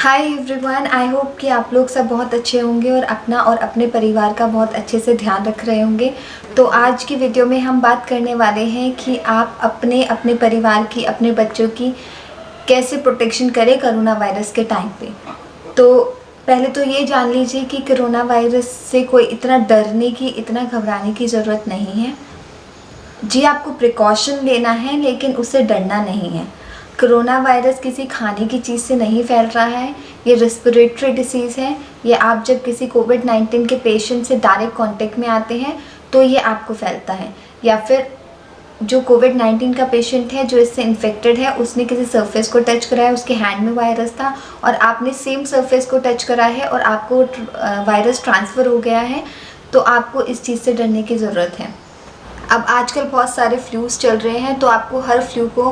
Hi everyone, I hope कि आप लोग सब बहुत अच्छे होंगे और अपना और अपने परिवार का बहुत अच्छे से ध्यान रख रहे होंगे। तो आज की वीडियो में हम बात करने वाले हैं कि आप अपने परिवार की, अपने बच्चों की कैसे प्रोटेक्शन करें कोरोना वायरस के टाइम पे। तो पहले तो ये जान लीजिए कि कोरोना वायरस से कोई इतना डरने की, इतना घबराने की ज़रूरत नहीं है। जी, आपको प्रिकॉशन लेना है लेकिन उससे डरना नहीं है। कोरोना वायरस किसी खाने की चीज़ से नहीं फैल रहा है, ये रेस्पिरेटरी डिसीज़ है। ये आप जब किसी कोविड-19 के पेशेंट से डायरेक्ट कांटेक्ट में आते हैं तो ये आपको फैलता है, या फिर जो कोविड-19 का पेशेंट है जो इससे इन्फेक्टेड है उसने किसी सरफेस को टच करा है, उसके हैंड में वायरस था और आपने सेम सरफेस को टच करा है और आपको वायरस ट्रांसफ़र हो गया है, तो आपको इस चीज़ से डरने की ज़रूरत है। अब आजकल बहुत सारे फ्लूज़ चल रहे हैं, तो आपको हर फ्लू को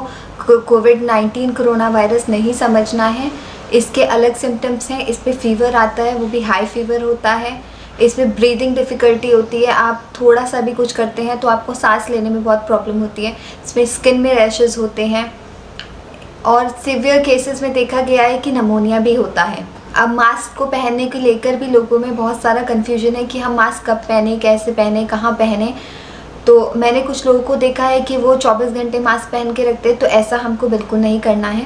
कोविड-19 कोरोना वायरस नहीं समझना है। इसके अलग सिम्टम्स हैं। इस पे फीवर आता है, वो भी हाई फीवर होता है। इसमें ब्रीदिंग डिफ़िकल्टी होती है, आप थोड़ा सा भी कुछ करते हैं तो आपको सांस लेने में बहुत प्रॉब्लम होती है। इसमें स्किन में रैशेज़ होते हैं और सीवियर केसेस में देखा गया है कि निमोनिया भी होता है। अब मास्क को पहनने को लेकर भी लोगों में बहुत सारा कन्फ्यूजन है कि हम मास्क कब पहने, कैसे पहने, कहाँ पहने। तो मैंने कुछ लोगों को देखा है कि वो 24 घंटे मास्क पहन के रखते हैं, तो ऐसा हमको बिल्कुल नहीं करना है।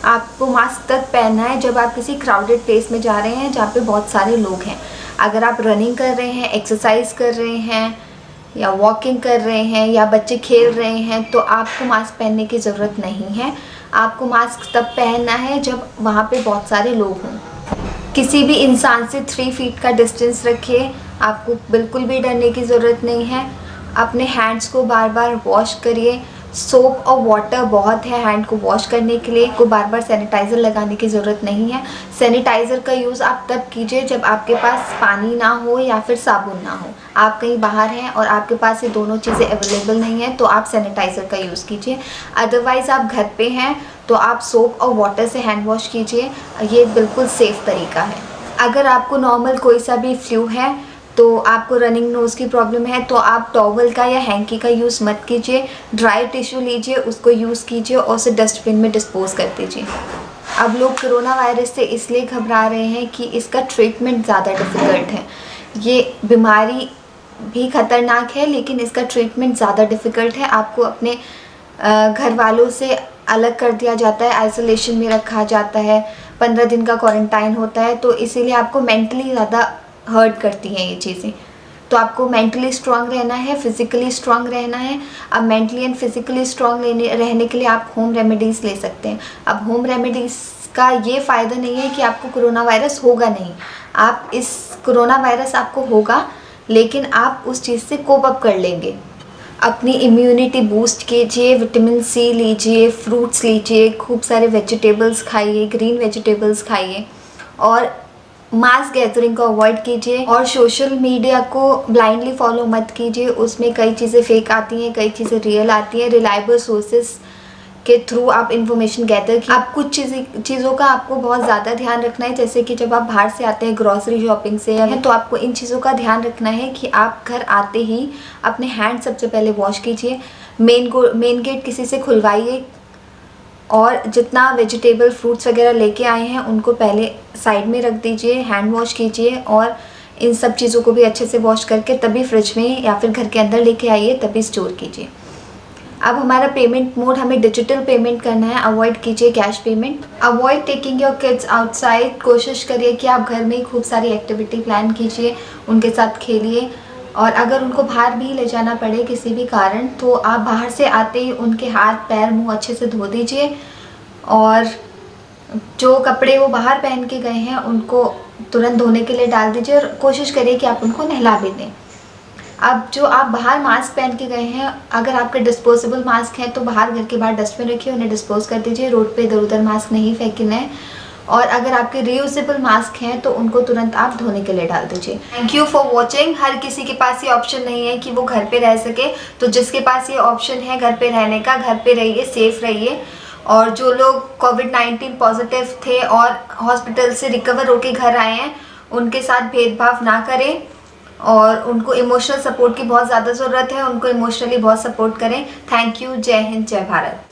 आपको मास्क तब पहनना है जब आप किसी क्राउडेड प्लेस में जा रहे हैं जहाँ पे बहुत सारे लोग हैं। अगर आप रनिंग कर रहे हैं, एक्सरसाइज कर रहे हैं या वॉकिंग कर रहे हैं या बच्चे खेल रहे हैं तो आपको मास्क पहनने की ज़रूरत नहीं है। आपको मास्क तब पहनना है जब वहाँ पे बहुत सारे लोग हों। किसी भी इंसान से 3 फीट का डिस्टेंस रखिए। आपको बिल्कुल भी डरने की ज़रूरत नहीं है। अपने हैंड्स को बार बार वॉश करिए। सोप और वाटर बहुत है हैंड को वॉश करने के लिए। को बार बार सैनिटाइज़र लगाने की ज़रूरत नहीं है। सैनिटाइज़र का यूज़ आप तब कीजिए जब आपके पास पानी ना हो या फिर साबुन ना हो। आप कहीं बाहर हैं और आपके पास ये दोनों चीज़ें अवेलेबल नहीं है तो आप सैनिटाइज़र का यूज़ कीजिए। अदरवाइज़ आप घर पे हैं तो आप सोप और वाटर से हैंड वॉश कीजिए। ये बिल्कुल सेफ़ तरीका है। अगर आपको नॉर्मल कोई सा भी फ्लू है, तो आपको रनिंग नोज़ की प्रॉब्लम है, तो आप टॉवल का या हैंकी का यूज़ मत कीजिए। ड्राई टिश्यू लीजिए, उसको यूज़ कीजिए और उसे डस्टबिन में डिस्पोज़ कर दीजिए। अब लोग कोरोना वायरस से इसलिए घबरा रहे हैं कि इसका ट्रीटमेंट ज़्यादा डिफ़िकल्ट है। ये बीमारी भी ख़तरनाक है लेकिन इसका ट्रीटमेंट ज़्यादा डिफ़िकल्ट है। आपको अपने घर वालों से अलग कर दिया जाता है, आइसोलेशन में रखा जाता है, 15 दिन का क्वारंटाइन होता है, तो इसीलिए आपको मेंटली ज़्यादा हर्ट करती हैं ये चीज़ें। तो आपको मेंटली स्ट्रांग रहना है, फिज़िकली स्ट्रांग रहना है। अब मेंटली एंड फिज़िकली स्ट्रांग रहने के लिए आप होम रेमेडीज़ ले सकते हैं। अब होम रेमेडीज़ का ये फ़ायदा नहीं है कि आपको कोरोना वायरस होगा नहीं। आप इस कोरोना वायरस आपको होगा लेकिन आप उस चीज़ से कोप अप कर लेंगे। अपनी इम्यूनिटी बूस्ट कीजिए, विटामिन सी लीजिए, फ्रूट्स लीजिए, खूब सारे वेजिटेबल्स खाइए, ग्रीन वेजिटेबल्स खाइए और मास गैदरिंग को अवॉइड कीजिए और सोशल मीडिया को ब्लाइंडली फॉलो मत कीजिए। उसमें कई चीज़ें फेक आती हैं, कई चीज़ें रियल आती हैं। रिलायबल सोर्सेस के थ्रू आप इन्फॉर्मेशन गैदर कीजिए। आप कुछ चीज़ों का आपको बहुत ज़्यादा ध्यान रखना है, जैसे कि जब आप बाहर से आते हैं ग्रॉसरी शॉपिंग से है तो आपको इन चीज़ों का ध्यान रखना है कि आप घर आते ही अपने हैंड सबसे पहले वॉश कीजिए। मेन गेट किसी से खुलवाइए और जितना वेजिटेबल फ्रूट्स वगैरह लेके आए हैं उनको पहले साइड में रख दीजिए, हैंड वॉश कीजिए और इन सब चीज़ों को भी अच्छे से वॉश करके तभी फ्रिज में या फिर घर के अंदर लेके आइए, तभी स्टोर कीजिए। अब हमारा पेमेंट मोड, हमें डिजिटल पेमेंट करना है, अवॉइड कीजिए cash payment. Avoid taking your kids outside. कोशिश करिए कि आप घर में ही खूब सारी एक्टिविटी प्लान कीजिए, उनके साथ खेलिए और अगर उनको बाहर भी ले जाना पड़े किसी भी कारण तो आप बाहर से आते ही उनके हाथ पैर मुंह अच्छे से धो दीजिए और जो कपड़े वो बाहर पहन के गए हैं उनको तुरंत धोने के लिए डाल दीजिए और कोशिश करिए कि आप उनको नहला भी दें। अब जो आप बाहर मास्क पहन के गए हैं, अगर आपके डिस्पोजेबल मास्क हैं तो बाहर घर के बाहर डस्टबिन रखिए, उन्हें डिस्पोज कर दीजिए। रोड पे इधर उधर मास्क नहीं फेंकना है। और अगर आपके रीयूजेबल मास्क हैं तो उनको तुरंत आप धोने के लिए डाल दीजिए। Thank you for watching. हर किसी के पास ये ऑप्शन नहीं है कि वो घर पे रह सके, तो जिसके पास ये ऑप्शन है घर पे रहने का, घर पे रहिए, सेफ रहिए। और जो लोग कोविड-19 पॉजिटिव थे और हॉस्पिटल से रिकवर होके घर आए हैं उनके साथ भेदभाव ना करें और उनको इमोशनल सपोर्ट की बहुत ज़्यादा ज़रूरत है, उनको इमोशनली बहुत सपोर्ट करें। Thank you. जय हिंद, जय भारत।